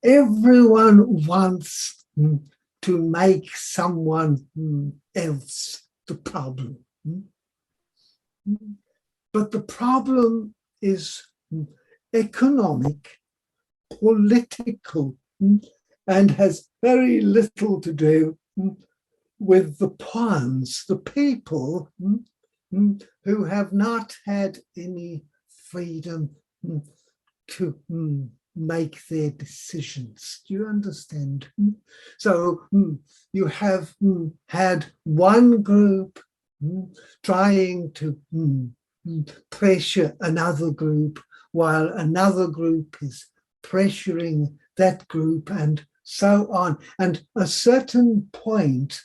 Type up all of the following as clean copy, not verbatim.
everyone wants to make someone else the problem. But the problem is economic, political, and has very little to do with the pawns, the people who have not had any freedom to make their decisions. Do you understand? So you have had one group trying to pressure another group, while another group is pressuring that group, and so on. And at a certain point,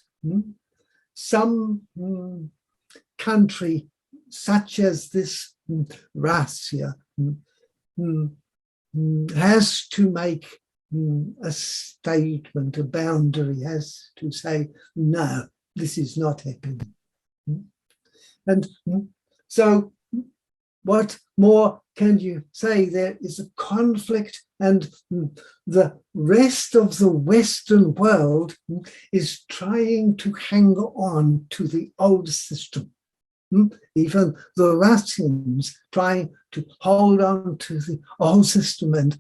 some country such as this Russia has to make a statement, a boundary, has to say, no, this is not happening. And so what more can you say? There is a conflict, and the rest of the Western world is trying to hang on to the old system. Even the Russians trying to hold on to the old system, and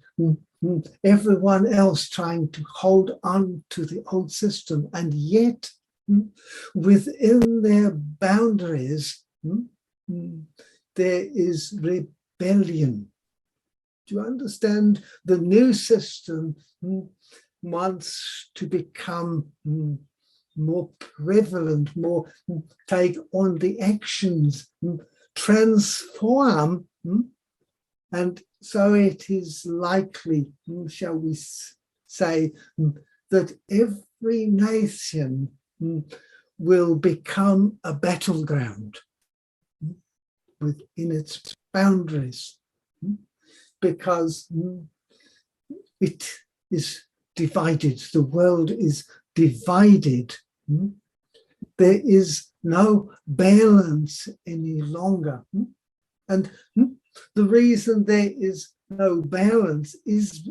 everyone else trying to hold on to the old system. And yet, within their boundaries, there is rebellion. Do you understand? The new system wants to become more prevalent, more take on the actions, transform, and so it is likely, shall we say, that every nation will become a battleground within its boundaries, because it is divided. The world is divided. There is no balance any longer. And the reason there is no balance is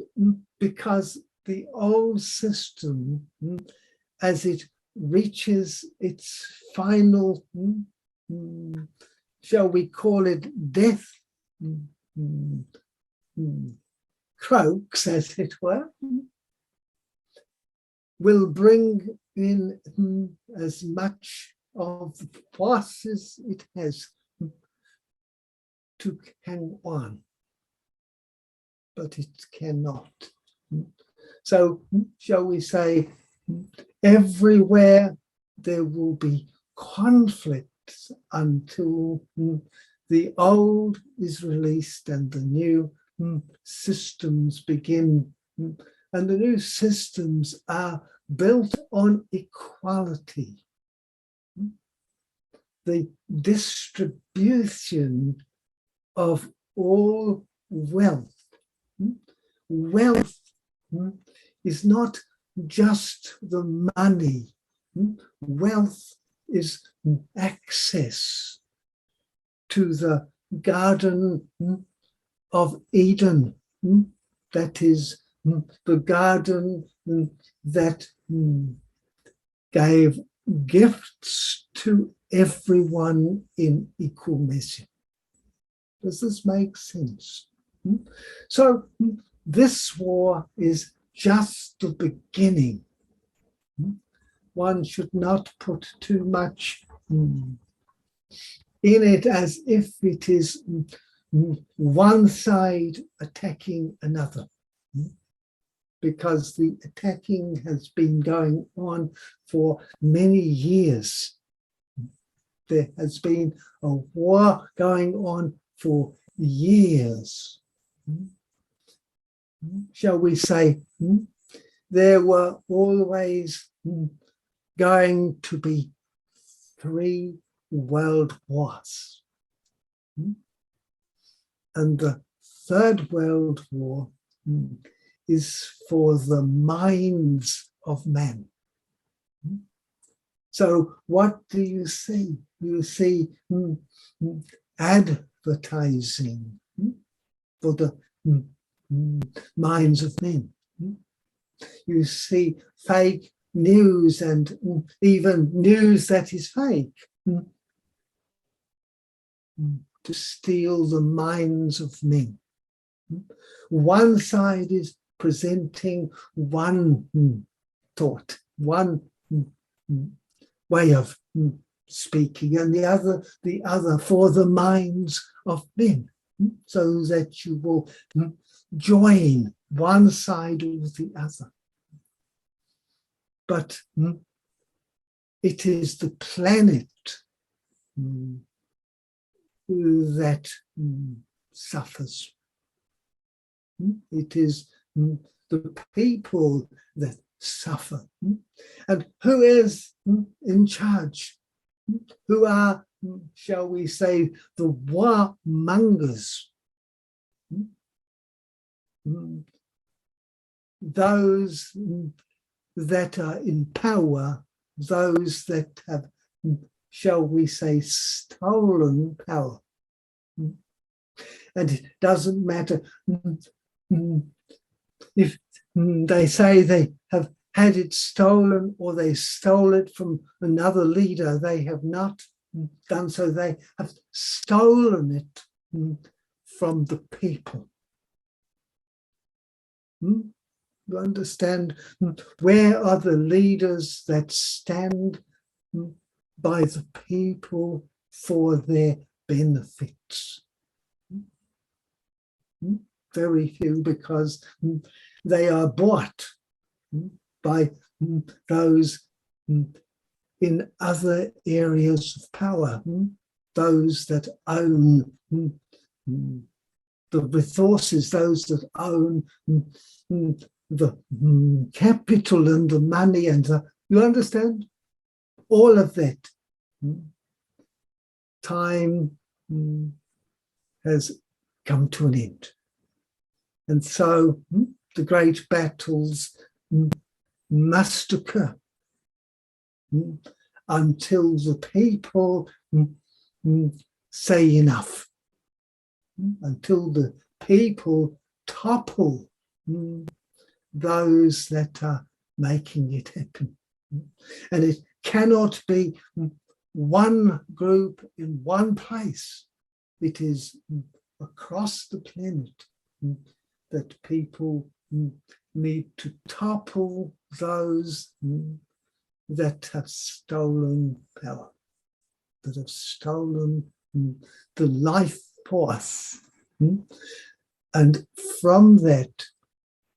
because the old system, as it reaches its final, shall we call it death, croaks, as it were, will bring in as much of the forces it has to hang on, but it cannot. So, shall we say, everywhere there will be conflicts until the old is released and the new systems begin. And the new systems are built on equality. The distribution of all wealth. Wealth is not just the money. Wealth is access to the Garden of Eden. That is the garden that gave gifts to everyone in equal measure. Does this make sense? So this war is just the beginning. One should not put too much in it as if it is one side attacking another, because the attacking has been going on for many years. There has been a war going on for years. Shall we say, there were always going to be 3 world wars. And the Third World War is for the minds of men. So what do you see? You see advertising for the minds of men. You see fake news and even news that is fake to steal the minds of men. One side is presenting one thought, one way of speaking, and the other for the minds of men, so that you will join one side with the other. But it is the planet that suffers. It is the people that suffer. And who is in charge? Who are, shall we say, the warmongers? Those that are in power, those that have, shall we say, stolen power. And it doesn't matter if they say they have had it stolen or they stole it from another leader. They have not done so. They have stolen it from the people. You understand? Where are the leaders that stand by the people for their benefits? Very few, because they are bought by those in other areas of power, those that own the resources, those that own the capital and the money and you understand? All of that. Time has come to an end. And so the great battles must occur until the people say enough, until the people topple those that are making it happen. And it cannot be one group in one place. It is across the planet that people need to topple those that have stolen power, that have stolen the life force. And from that,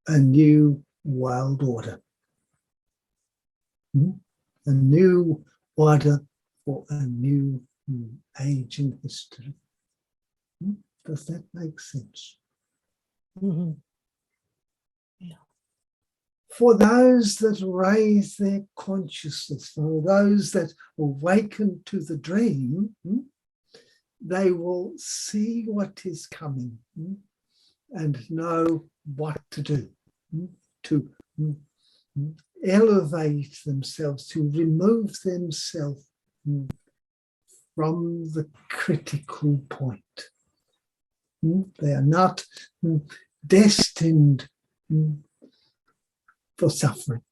a new world order. A new order for a new age in history. Does that make sense? Mm-hmm. Yeah. For those that raise their consciousness, for those that awaken to the dream, they will see what is coming and know what to do, to elevate themselves, to remove themselves from the critical point. They are not destined for suffering.